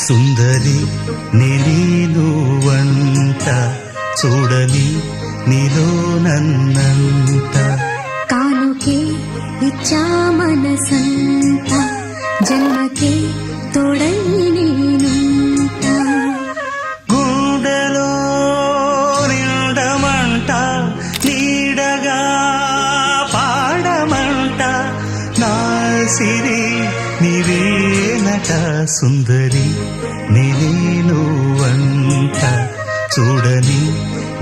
సుందరి నేను వంట చూడని నీలో నన్నంత కానుకే ఇచ్చా మనసంత జన్మకే తోడై నేనుంట గుండెలో నిండమంట నీడగా పాడమంట నా సిరి నీవేనట సుందరి నేను వంట చూడని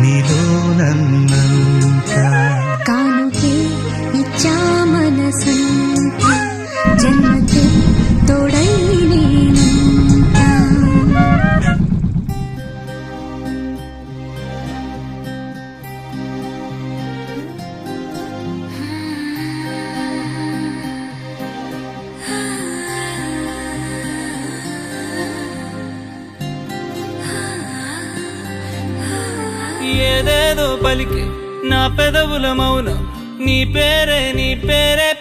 నీలో నన్నంత కానుకే ఇచ్చా మనసంత జన్మకే తోడై నేనుంట ఏదేదో పలికి నా పెదవుల మౌనం నీ పేరే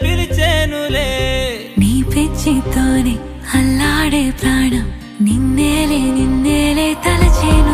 పిలిచేనులే నీ పిచ్చితోనే అల్లాడే ప్రాణం నిన్నేలే తలచేను